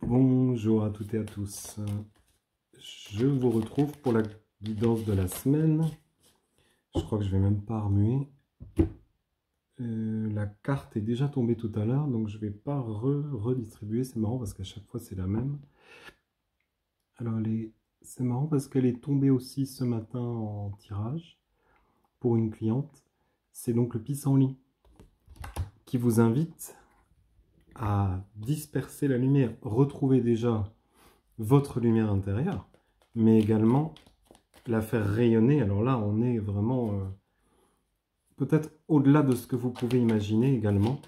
Bonjour à toutes et à tous. Je vous retrouve pour la guidance de la semaine. Je crois que je vais même pas remuer. La carte est déjà tombée tout à l'heure, donc je vais pas redistribuer. C'est marrant parce qu'à chaque fois c'est la même. Alors c'est marrant parce qu'elle est tombée aussi ce matin en tirage pour une cliente. C'est donc le pissenlit qui vous invite à disperser la lumière. Retrouvez déjà votre lumière intérieure, mais également la faire rayonner. Alors là, on est vraiment peut-être au-delà de ce que vous pouvez imaginer également.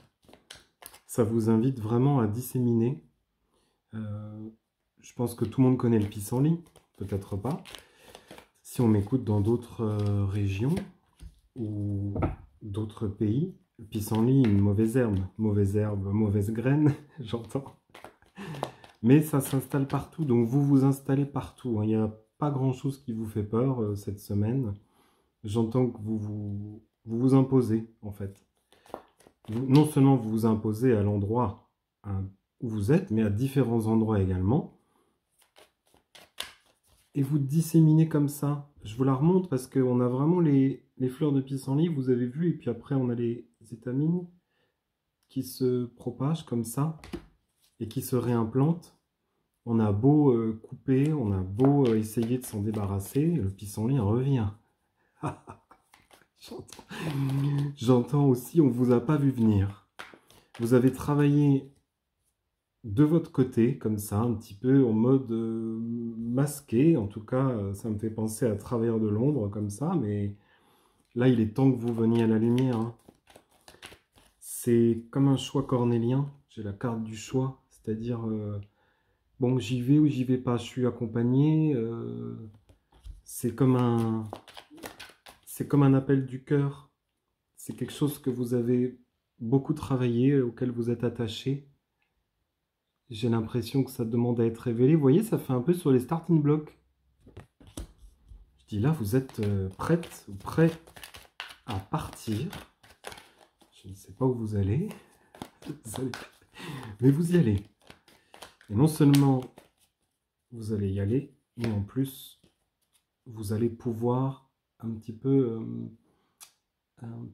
Ça vous invite vraiment à disséminer. Je pense que tout le monde connaît le pissenlit, peut-être pas. Si on m'écoute dans d'autres régions ou d'autres pays, le pissenlit, une mauvaise herbe, mauvaise graine, j'entends. Mais ça s'installe partout, donc vous vous installez partout. Il n'y a pas grand-chose qui vous fait peur cette semaine. J'entends que vous imposez, en fait. Non seulement vous vous imposez à l'endroit où vous êtes, mais à différents endroits également. Et vous disséminez comme ça. Je vous la remonte parce qu'on a vraiment les fleurs de pissenlit, vous avez vu, et puis après on a les étamines qui se propagent comme ça et qui se réimplantent. On a beau couper, on a beau essayer de s'en débarrasser, le pissenlit revient. J'entends aussi, on ne vous a pas vu venir. Vous avez travaillé de votre côté, comme ça, un petit peu en mode masqué. En tout cas, ça me fait penser à Travers de l'ombre, comme ça. Mais là, il est temps que vous veniez à la lumière. Hein. C'est comme un choix cornélien. J'ai la carte du choix. C'est-à-dire, bon, j'y vais ou j'y vais pas. Je suis accompagné. C'est comme un appel du cœur. C'est quelque chose que vous avez beaucoup travaillé, auquel vous êtes attaché. J'ai l'impression que ça demande à être révélé. Vous voyez, ça fait un peu sur les starting blocks. Je dis là, vous êtes prête ou prêt à partir. Je ne sais pas où vous allez. Mais vous y allez. Et non seulement vous allez y aller, mais en plus, vous allez pouvoir un petit peu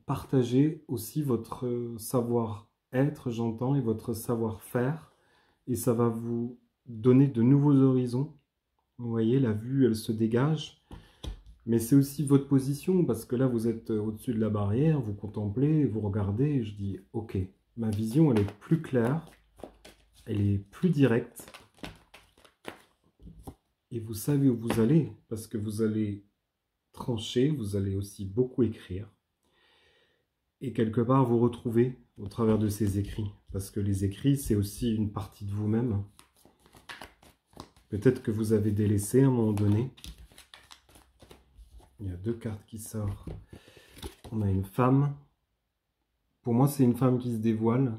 partager aussi votre savoir-être, j'entends, et votre savoir-faire. Et ça va vous donner de nouveaux horizons. Vous voyez, la vue, elle se dégage. Mais c'est aussi votre position, parce que là, vous êtes au-dessus de la barrière, vous contemplez, vous regardez, et je dis, ok, ma vision, elle est plus claire, elle est plus directe. Et vous savez où vous allez, parce que vous allez trancher, vous allez aussi beaucoup écrire. Et quelque part, vous retrouver au travers de ces écrits. Parce que les écrits, c'est aussi une partie de vous-même. Peut-être que vous avez délaissé à un moment donné. Il y a deux cartes qui sortent. On a une femme. Pour moi, c'est une femme qui se dévoile.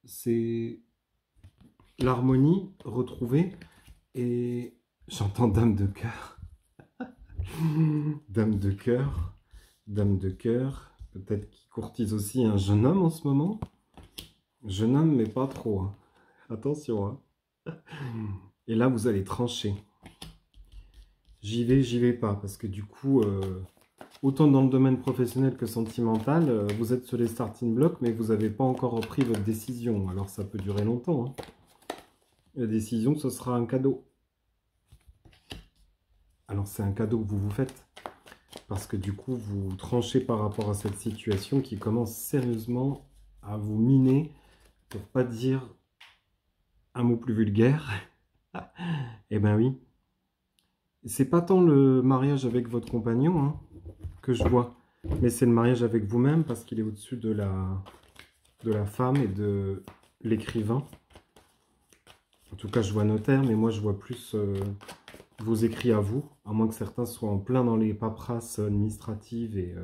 C'est l'harmonie retrouvée. Et j'entends dame de cœur. Dame de cœur. Dame de cœur. Peut-être qui courtise aussi un jeune homme en ce moment. Jeune homme, mais pas trop. Hein. Attention. Hein. Et là, vous allez trancher. J'y vais pas. Parce que du coup, autant dans le domaine professionnel que sentimental, vous êtes sur les starting blocks, mais vous n'avez pas encore pris votre décision. Alors ça peut durer longtemps. Hein. La décision, ce sera un cadeau. Alors c'est un cadeau que vous vous faites. Parce que du coup, vous tranchez par rapport à cette situation qui commence sérieusement à vous miner, pour pas dire un mot plus vulgaire. Eh ben oui. C'est pas tant le mariage avec votre compagnon hein, que je vois, mais c'est le mariage avec vous-même parce qu'il est au-dessus de la femme et de l'écrivain. En tout cas, je vois notaire, mais moi je vois plus vos écrits à vous, à moins que certains soient en plein dans les paperasses administratives et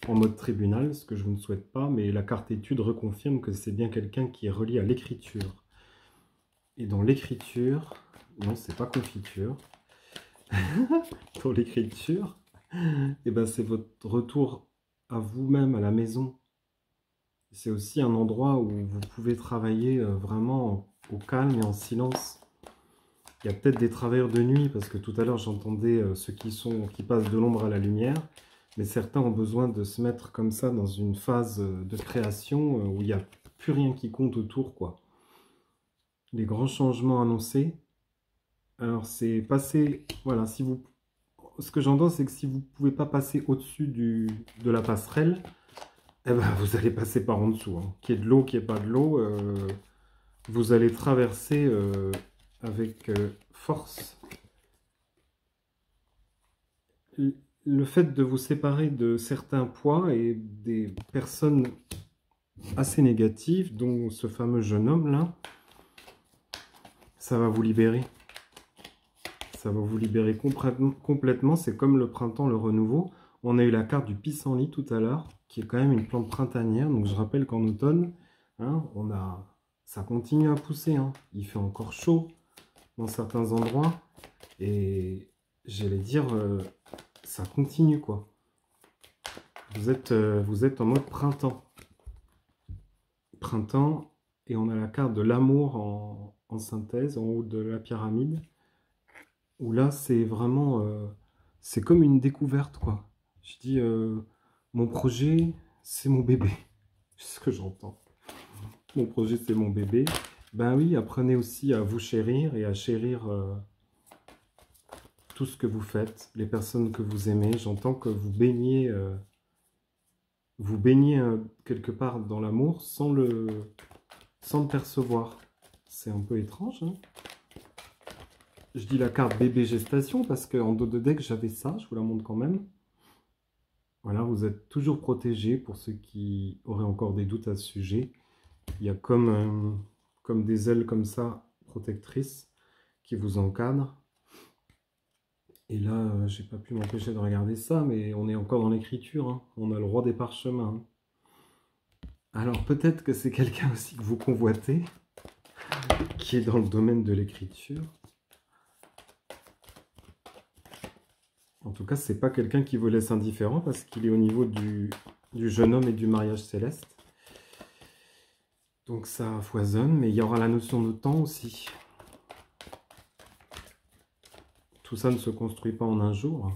en mode tribunal, ce que je ne souhaite pas, mais la carte étude reconfirme que c'est bien quelqu'un qui est relié à l'écriture. Et dans l'écriture, non, c'est pas confiture, dans l'écriture, et ben c'est votre retour à vous-même, à la maison. c'est aussi un endroit où vous pouvez travailler vraiment au calme et en silence. Il y a peut-être des travailleurs de nuit, parce que tout à l'heure j'entendais ceux qui passent de l'ombre à la lumière, mais certains ont besoin de se mettre comme ça dans une phase de création où il n'y a plus rien qui compte autour, quoi. Les grands changements annoncés. Alors c'est passer, voilà, si vous, ce que j'entends c'est que si vous ne pouvez pas passer au-dessus de la passerelle, eh ben, vous allez passer par en dessous, hein. Qu'il y ait de l'eau, qu'il n'y ait pas de l'eau, vous allez traverser avec force. Le fait de vous séparer de certains poids et des personnes assez négatives, dont ce fameux jeune homme-là, ça va vous libérer. Ça va vous libérer complètement. C'est comme le printemps, le renouveau. On a eu la carte du pissenlit tout à l'heure, qui est quand même une plante printanière. Donc je rappelle qu'en automne, hein, ça continue à pousser, hein. Il fait encore chaud dans certains endroits. Et j'allais dire, ça continue, quoi. Vous êtes en mode printemps. Printemps, et on a la carte de l'amour en synthèse, en haut de la pyramide. Où là, c'est vraiment... c'est comme une découverte, quoi. Je dis, mon projet, c'est mon bébé. C'est ce que j'entends. Mon projet, c'est mon bébé. Ben oui, apprenez aussi à vous chérir et à chérir tout ce que vous faites, les personnes que vous aimez. J'entends que vous baignez quelque part dans l'amour sans le percevoir. C'est un peu étrange, hein. Je dis la carte bébé gestation parce qu'en dos de deck, j'avais ça. Je vous la montre quand même. Voilà, vous êtes toujours protégé pour ceux qui auraient encore des doutes à ce sujet. Il y a comme des ailes comme ça, protectrices, qui vous encadrent. Et là, j'ai pas pu m'empêcher de regarder ça, mais on est encore dans l'écriture, hein. On a le roi des parchemins, hein. Alors peut-être que c'est quelqu'un aussi que vous convoitez, qui est dans le domaine de l'écriture. En tout cas, c'est pas quelqu'un qui vous laisse indifférent, parce qu'il est au niveau du jeune homme et du mariage céleste. Donc ça foisonne, mais il y aura la notion de temps aussi. Tout ça ne se construit pas en un jour.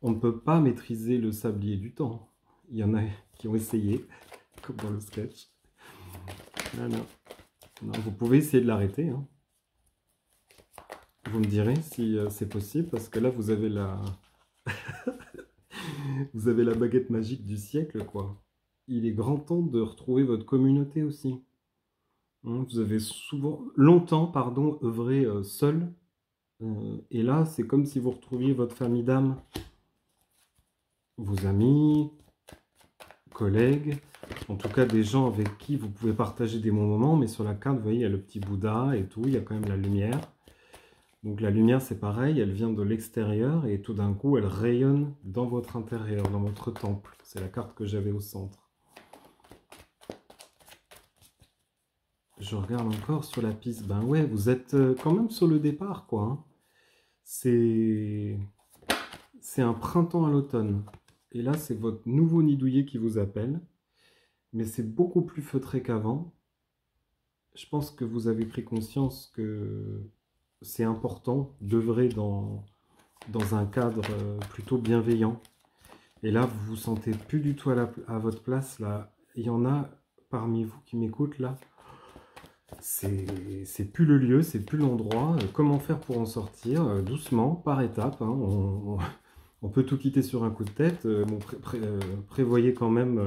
On ne peut pas maîtriser le sablier du temps. Il y en a qui ont essayé, comme dans le sketch. Non, non. Non, vous pouvez essayer de l'arrêter, hein. Vous me direz si c'est possible, parce que là, vous avez vous avez la baguette magique du siècle, quoi. Il est grand temps de retrouver votre communauté aussi. Hein, vous avez longtemps, pardon, œuvré seul. Et là, c'est comme si vous retrouviez votre famille d'âme. Vos amis, collègues, en tout cas des gens avec qui vous pouvez partager des bons moments. Mais sur la carte, vous voyez, il y a le petit Bouddha et tout, il y a quand même la lumière. Donc la lumière, c'est pareil, elle vient de l'extérieur et tout d'un coup, elle rayonne dans votre intérieur, dans votre temple. C'est la carte que j'avais au centre. Je regarde encore sur la piste. Ben ouais, vous êtes quand même sur le départ, quoi, hein. C'est un printemps à l'automne. Et là, c'est votre nouveau nid douillet qui vous appelle. Mais c'est beaucoup plus feutré qu'avant. Je pense que vous avez pris conscience que c'est important d'œuvrer dans un cadre plutôt bienveillant. Et là, vous vous sentez plus du tout à votre place. Là, il y en a parmi vous qui m'écoutent là. C'est plus le lieu, c'est plus l'endroit. Comment faire pour en sortir? Doucement, par étapes, hein. On peut tout quitter sur un coup de tête. Bon, prévoyez quand même,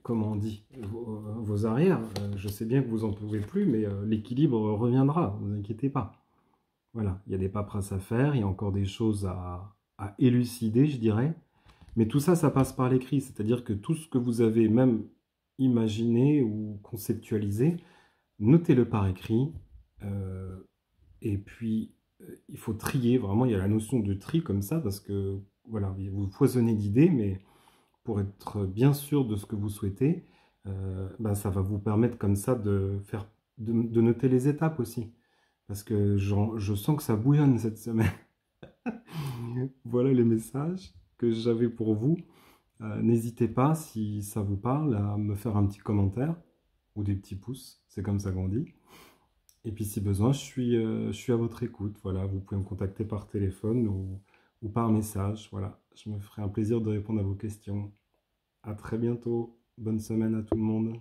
comment on dit, vos arrières. Je sais bien que vous en pouvez plus, mais l'équilibre reviendra, ne vous inquiétez pas. Voilà, il y a des paperasses à faire, il y a encore des choses à élucider, je dirais. Mais tout ça, ça passe par l'écrit. C'est-à-dire que tout ce que vous avez même imaginé ou conceptualisé, notez-le par écrit. Et puis, il faut trier. Vraiment, il y a la notion de tri comme ça, parce que, voilà, vous foisonnez d'idées, mais pour être bien sûr de ce que vous souhaitez, ben, ça va vous permettre comme ça de noter les étapes aussi. Parce que je sens que ça bouillonne cette semaine. Voilà les messages que j'avais pour vous. N'hésitez pas, si ça vous parle, à me faire un petit commentaire ou des petits pouces, c'est comme ça qu'on dit. Et puis si besoin, je suis à votre écoute. Voilà, vous pouvez me contacter par téléphone ou par message. Voilà, je me ferai un plaisir de répondre à vos questions. À très bientôt. Bonne semaine à tout le monde.